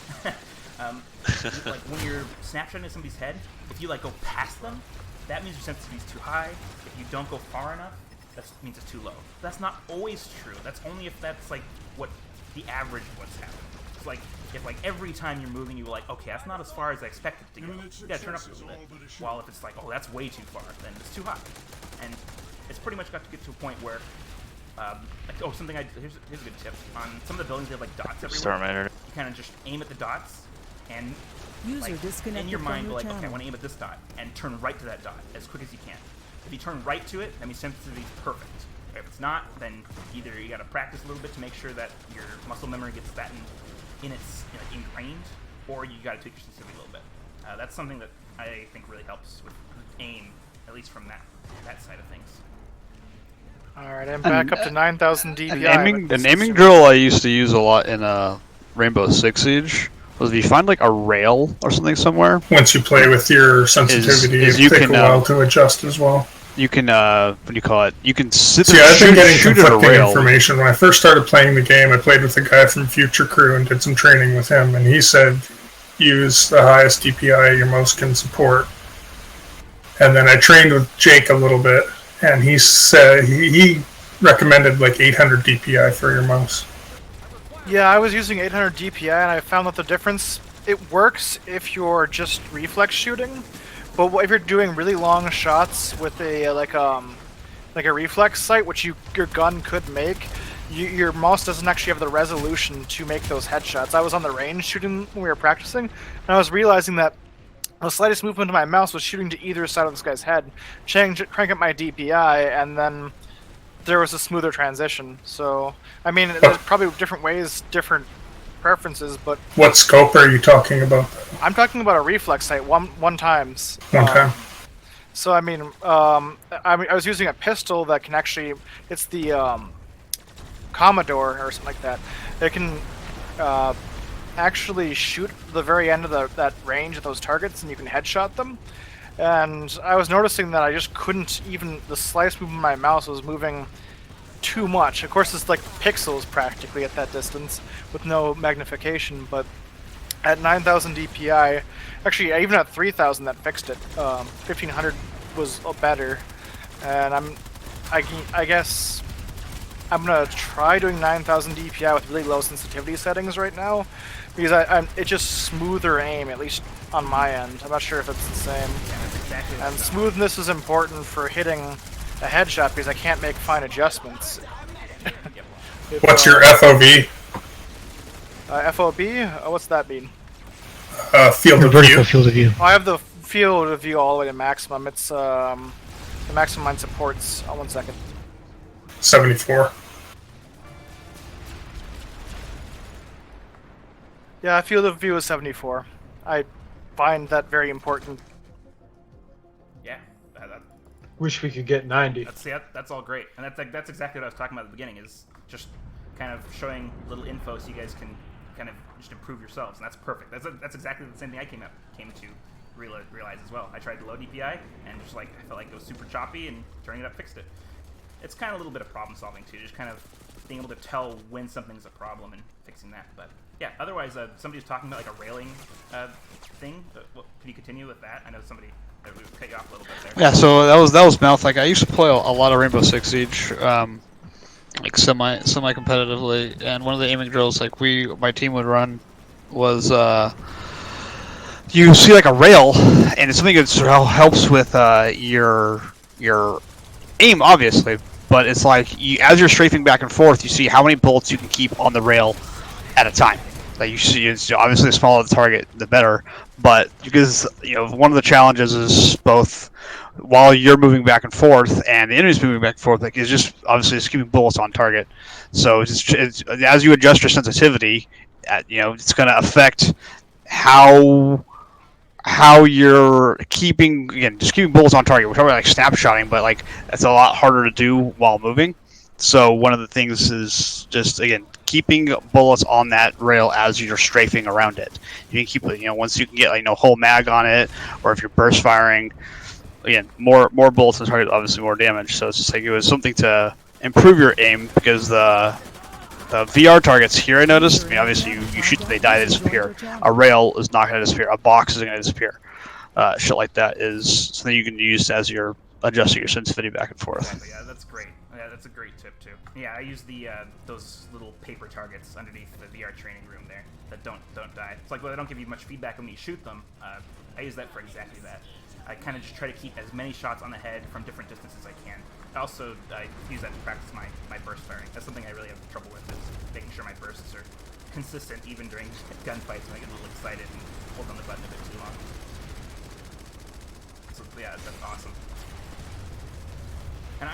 Like when you're snapshotting at somebody's head, if you like go past them, that means your sensitivity is too high. If you don't go far enough, that means it's too low. That's not always true. That's only if that's like what the average of what's happening. It's like if like every time you're moving, you're like, okay, that's not as far as I expected it to go. You gotta turn up a little bit. While if it's like, oh, that's way too far, then it's too high. And it's pretty much got to get to a point where, like, oh, something here's a good tip. On some of the buildings, they have like dots everywhere. You kind of just aim at the dots, and User disconnected in your mind, from go your like, okay, I channel. want to aim at this dot, and turn right to that dot as quick as you can. If you turn right to it, that means sensitivity is perfect. If it's not, then either you got to practice a little bit to make sure that your muscle memory gets that in its ingrained, or you got to tweak your sensitivity a little bit. That's something that I think really helps with aim, at least from that side of things. Alright, I'm back up to 9,000 DPI. An aiming drill I used to use a lot in Rainbow Six Siege was if you find like a rail or something somewhere. Once you play with your sensitivity, it takes a while to adjust as well. You can, what do you call it? You can sit See, there I've been getting shoot at a conflicting rail. information. When I first started playing the game, I played with a guy from Future Crew and did some training with him, and he said use the highest DPI your mouse can support. And then I trained with Jake a little bit, and he said he recommended like 800 DPI for your mouse. Yeah, I was using 800 DPI, and I found that the difference, it works if you're just reflex shooting, but if you're doing really long shots with a like a reflex sight, which your gun could make, your mouse doesn't actually have the resolution to make those headshots. I was on the range shooting when we were practicing, and I was realizing that the slightest movement of my mouse was shooting to either side of this guy's head, crank up my DPI, and then there was a smoother transition. So, I mean, there's probably different ways, different preferences, but... What scope are you talking about? I'm talking about a reflex sight, one times. One time. So, I mean, I was using a pistol that can actually... It's the Commodore or something like that, they can actually shoot the very end of that range of those targets, and you can headshot them. And I was noticing that I just couldn't even, the slice movement of my mouse was moving too much. Of course, it's like pixels practically at that distance with no magnification, but at 9,000 DPI, actually even at 3,000 that fixed it. 1,500 was better, and I guess I'm gonna try doing 9,000 DPI with really low sensitivity settings right now, because it's just smoother aim, at least on my end. I'm not sure if it's the same. Exactly. And smoothness is important for hitting a headshot because I can't make fine adjustments. What's your FOV? FOB? What's that mean? Field of vertical view. field of view. I have the field of view all the way to maximum. It's the maximum mine supports. 1 second. 74. Yeah, field of view is 74. I find that very important. Yeah. Wish we could get 90. That's all great, and that's exactly what I was talking about at the beginning. Is just kind of showing little info so you guys can kind of just improve yourselves, and that's perfect. That's exactly the same thing I came to realize as well. I tried the low DPI, and just like I felt like it was super choppy, and turning it up fixed it. It's kind of a little bit of problem solving too, just kind of being able to tell when something's a problem and fixing that. But yeah, otherwise, somebody was talking about like a railing thing. Can you continue with that? I know somebody we cut you off a little bit there. Yeah, so that was mouth. Like I used to play a lot of Rainbow Six Siege, like semi competitively, and one of the aiming drills like my team would run was you see like a rail, and it's something that sort of helps with your aim, obviously. But it's like as you're strafing back and forth, you see how many bullets you can keep on the rail at a time. Like you see, it's obviously the smaller the target, the better. But because one of the challenges is both while you're moving back and forth and the enemy's moving back and forth, like it's just obviously just keeping bullets on target. So it's as you adjust your sensitivity, it's going to affect how you're keeping bullets on target. We're talking about like snapshotting, but like that's a lot harder to do while moving. So one of the things is just keeping bullets on that rail as you're strafing around it. You can keep it, once you can get whole mag on it, or if you're burst firing, more bullets on target, obviously more damage. So it's just like it was something to improve your aim because the VR targets here, I noticed, obviously you shoot them, they die, they disappear. A rail is not going to disappear. A box is going to disappear. Shit like that is something you can use as you're adjusting your sensitivity back and forth. Exactly, yeah, that's great. Yeah, that's a great tip too. Yeah, I use those little paper targets underneath the VR training room there that don't die. It's like, well, they don't give you much feedback when you shoot them. I use that for exactly that. I kind of just try to keep as many shots on the head from different distances as I can. Also, I use that to practice my burst firing. That's something I really have trouble with, is making sure my bursts are consistent even during gunfights when I get a little excited and hold on the button a bit too long. So yeah, that's awesome. And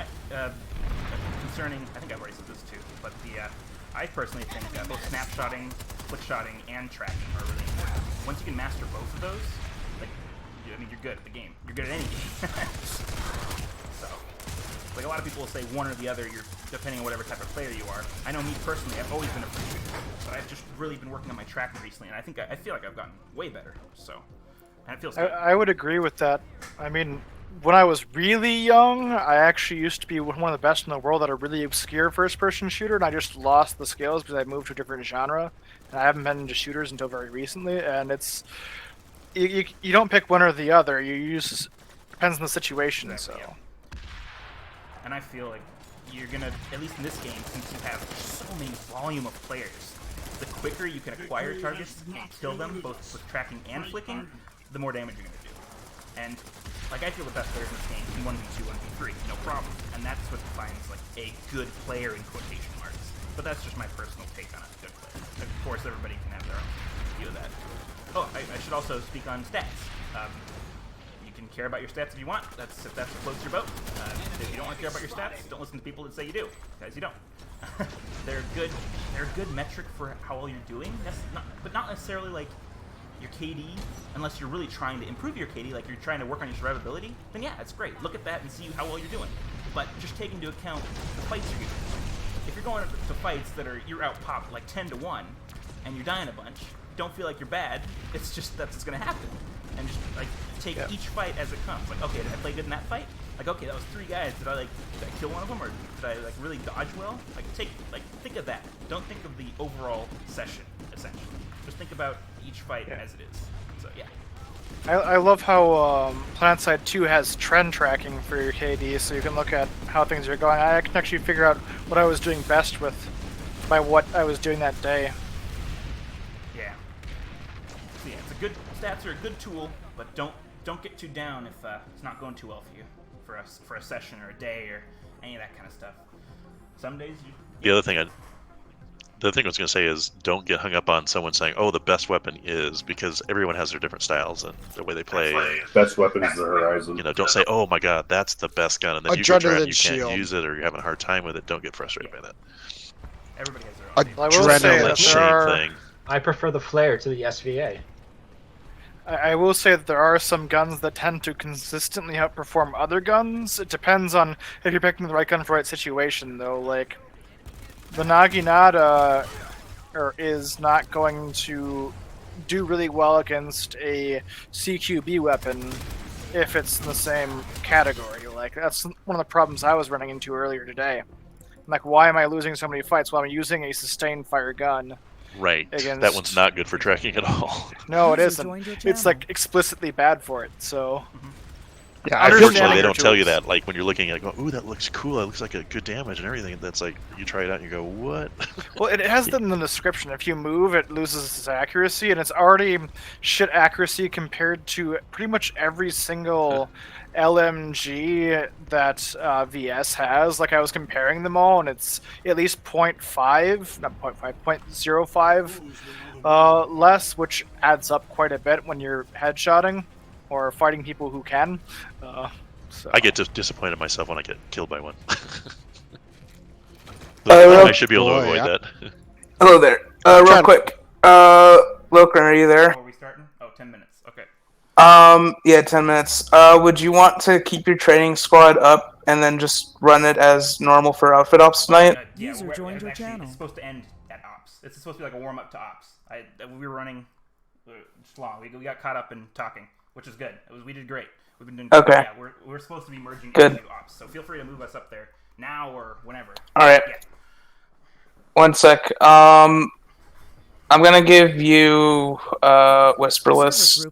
concerning, I think I've already said this too, but I personally think both snapshotting, flickshotting, and tracking are really important. Once you can master both of those, you're good at the game. You're good at any game. So, like a lot of people will say one or the other, depending on whatever type of player you are. I know me personally, I've always been a free shooter, but I've just really been working on my tracking recently, and I feel like I've gotten way better. So, and it feels good. I would agree with that. I mean, when I was really young, I actually used to be one of the best in the world at a really obscure first-person shooter, and I just lost the skills because I moved to a different genre, and I haven't been into shooters until very recently. And it's you don't pick one or the other. You use depends on the situation. Exactly, so. Yeah. And I feel like you're gonna, at least in this game, since you have so many volume of players, the quicker you can acquire targets and kill them, both with tracking and flicking, the more damage you're gonna do. And like I feel the best players in this game can 1v2, 1v3, no problem. And that's what defines like a good player in quotation marks. But that's just my personal take on a good player. Of course, everybody can have their own view of that. Oh, I should also speak on stats. You can care about your stats if you want. If that's what floats your boat. If you don't want to care about your stats, don't listen to people that say you do, because you don't. They're good. They're a good metric for how well you're doing. But not necessarily like your KD, unless you're really trying to improve your KD, like you're trying to work on your survivability. Then yeah, that's great. Look at that and see how well you're doing. But just take into account the fights you're doing. if you're going to fights that are you're out popped like 10-1, and you're dying a bunch, don't feel like you're bad. It's just that's what's gonna happen, and just like take each fight as it comes. Like, okay, did I play good in that fight? Like, okay, that was 3 guys. Did I kill one of them, or did I like really dodge well? Like, think of that. Don't think of the overall session essentially. Just think about each fight as it is. So yeah. I love how Planetside 2 has trend tracking for your KD, so you can look at how things are going. I can actually figure out what I was doing best with by what I was doing that day. Yeah. So yeah, stats are a good tool, but don't get too down if it's not going too well for you for a session or a day or any of that kind of stuff. Some days you. The other thing I was going to say is don't get hung up on someone saying, "Oh, the best weapon is," because everyone has their different styles and the way they play. Best weapon is the Horizon. You know, don't say, "Oh my God, that's the best gun," and then you go try and you can't use it or you're having a hard time with it. Don't get frustrated by that. Everybody has their own. I will say that thing. I prefer the flare to the SVA. I will say that there are some guns that tend to consistently outperform other guns. It depends on if you're picking the right gun for the right situation, though. Like, the Naginata is not going to do really well against a CQB weapon if it's in the same category. Like, that's one of the problems I was running into earlier today. Like, why am I losing so many fights while I'm using a sustained fire gun? Right. That one's not good for tracking at all. No, it isn't. It's like explicitly bad for it. So. Yeah, unfortunately, they don't tell you that. Like when you're looking at, ooh, that looks cool. That looks like a good damage and everything. That's like you try it out and you go, what? Well, it has that in the description. If you move, it loses its accuracy, and it's already shit accuracy compared to pretty much every single LMG that VS has. Like I was comparing them all, and it's at least 0.5, not 0.5, 0.05 less, which adds up quite a bit when you're headshotting or fighting people who can. So. I get disappointed myself when I get killed by one. I should be able to avoid that. Hello there. Real quick. Lokran, are you there? Are we starting? Oh, 10 minutes. Okay. Yeah, 10 minutes. Would you want to keep your training squad up and then just run it as normal for outfit ops tonight? Yeah, User joined your channel. It's supposed to end at ops. It's supposed to be like a warm up to ops. We were running just long. We got caught up in talking, which is good. We did great. We've been doing okay. Yeah, we're supposed to be merging into ops. So feel free to move us up there now or whenever. All right. Yeah. 1 sec. I'm gonna give you Whisperless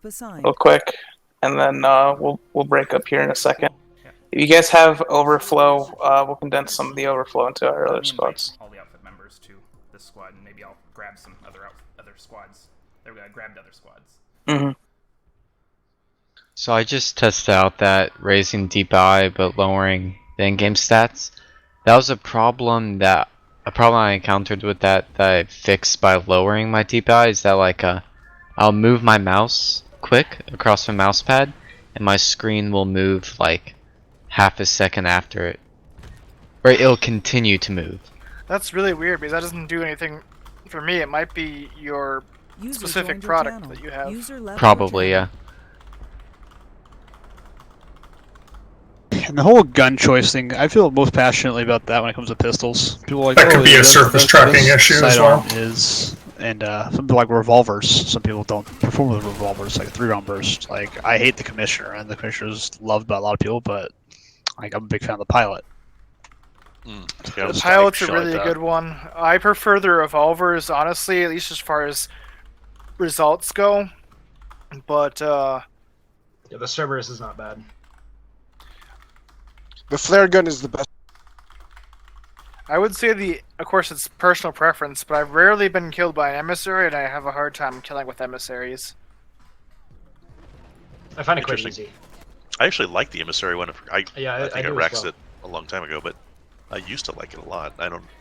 real quick, and then we'll break up here in a second. Yeah. If you guys have overflow, we'll condense some of the overflow into our other squads. All the outfit members to this squad, and maybe I'll grab some other squads. I grabbed other squads. Mm-hmm. So I just tested out that raising DPI but lowering the in-game stats. That was a problem I encountered with that I fixed by lowering my DPI. Is that like I'll move my mouse quick across my mouse pad, and my screen will move like half a second after it, or it'll continue to move. That's really weird because that doesn't do anything for me. It might be your specific product that you have. Probably, yeah. And the whole gun choice thing, I feel most passionately about that when it comes to pistols. People are like, that could be a surface tracking issue as well. And something like revolvers. Some people don't perform with revolvers, like a 3-round burst. Like I hate the commissioner, and the commissioner is loved by a lot of people, but like I'm a big fan of the pilot. The pilot's a really good one. I prefer the revolvers, honestly, at least as far as results go. But yeah, the Cerberus is not bad. The flare gun is the best. I would say of course it's personal preference, but I've rarely been killed by an emissary, and I have a hard time killing with emissaries. I find it quite easy. I actually like the emissary one. I think I do Rexed as well. it a long time ago, but I used to like it a lot.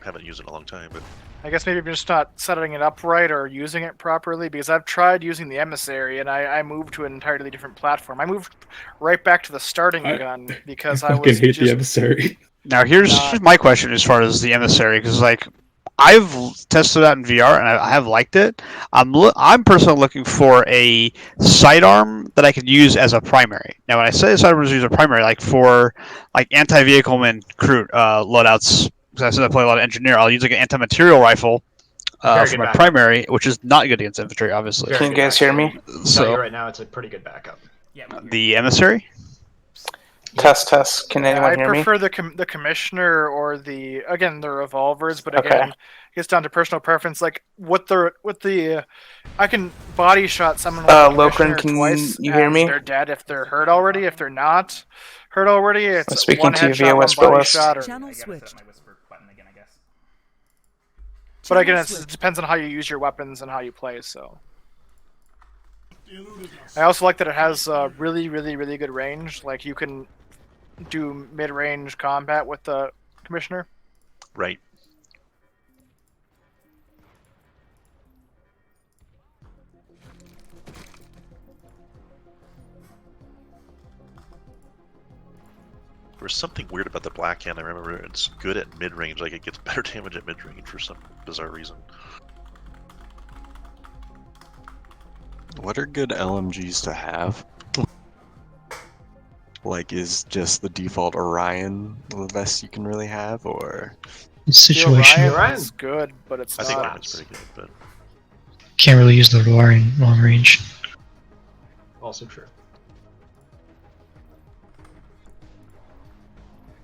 Haven't used it in a long time, but I guess maybe I'm just not setting it up right or using it properly, because I've tried using the emissary and I moved to an entirely different platform. I moved right back to the starting gun because I was hate the emissary. Now here's my question as far as the emissary, because like I've tested it out in VR and I have liked it. I'm personally looking for a sidearm that I could use as a primary. Now, when I say sidearm is use a primary, like for like anti-vehicle and crew loadouts, because I said I play a lot of engineer, I'll use like an anti-material rifle Very for good my backup. primary, which is not good against infantry, obviously. Very Can you good guys backup. hear me? I'll tell So you right now, it's a pretty good backup. the emissary. Test. Can anyone I hear me? prefer the commissioner or the revolvers, but Okay. again, it gets down to personal preference. Like I can body shot someone with the commissioner Lokren, can twice, you hear and me? they're dead if they're hurt already. If they're not hurt already, I'm it's speaking one to you via headshot, one body whisperless. shot. Or, Channel switched. but again, Channel it depends on how you use your weapons and how you play. So. I also like that it has really good range. Like you can do mid-range combat with the commissioner. Right. There's something weird about the Black Hand. I remember it's good at mid-range, like it gets better damage at mid-range for some bizarre reason. What are good LMGs to have? Like, is just the default Orion the best you can really have, or? Situation. The Orion's good, but it's I not. think Orion's pretty good, but Can't really use the Orion long range. Also true.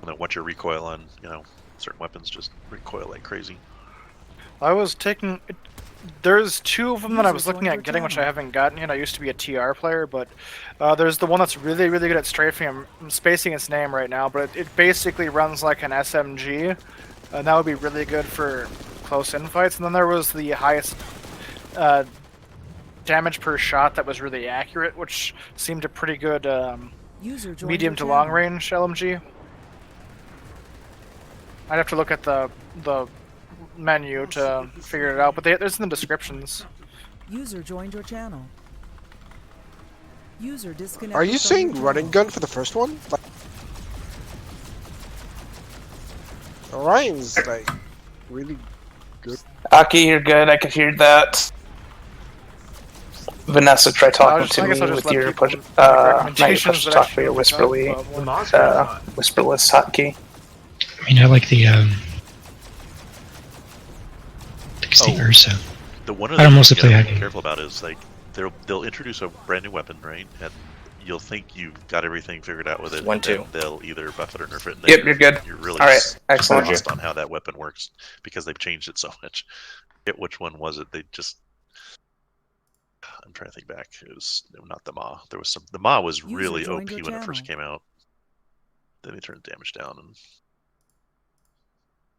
and then once you recoil on, certain weapons, just recoil like crazy. I was taking. There's two of them that I was looking at getting, which I haven't gotten yet. I used to be a TR player, but there's the one that's really good at strafing. I'm spacing its name right now, but it basically runs like an SMG, and that would be really good for close in fights. And then there was the highest damage per shot that was really accurate, which seemed a pretty good medium to long range LMG. I'd have to look at the menu to figure it out, but there's in the descriptions. User joined your channel. User disconnected. Are you from saying your running channel. gun for the first one? Like, Orion's like really good. Aki, you're good. I could hear that. Vanessa, try talking to me with your not your push to talk, but your whisperless hotkey. I mean, I like the Ursa. The one I other don't thing mostly you play gotta be Haki. careful about is like they'll introduce a brand new weapon, right? And you'll think you've got everything figured out with it. and then they'll either buff it or nerf it. And then Yep, you're good. You're really All right, excellent. lost on how that weapon works because they've changed it so much. Which one was it? They just. I'm trying to think back. It was not the Ma. There was some. The Ma was really OP when it first came out. Then they turned damage down and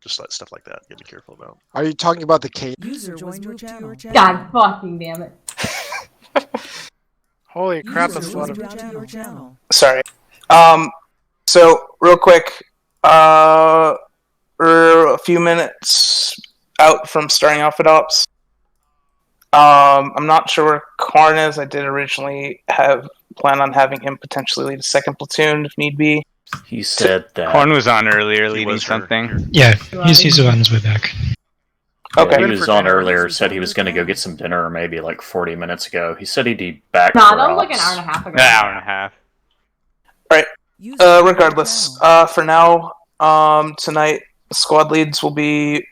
just stuff like that. You gotta be careful about. Are you talking about the K? User joined your channel. God fucking damn it. Holy crap, User that's a lot joined of. your channel. Sorry. So real quick, we're a few minutes out from starting off at ops. I'm not sure where Karn is. I did originally plan on having him potentially lead a second platoon if need be. He said that. Korn was on earlier leading something. Yeah, he's on his way back. Okay. He was on earlier, said he was going to go get some dinner maybe like 40 minutes ago. He said he'd be back Nah, for that was like an ops. hour and a half ago. An hour and a half. Alright. Regardless, for now, tonight, squad leads will be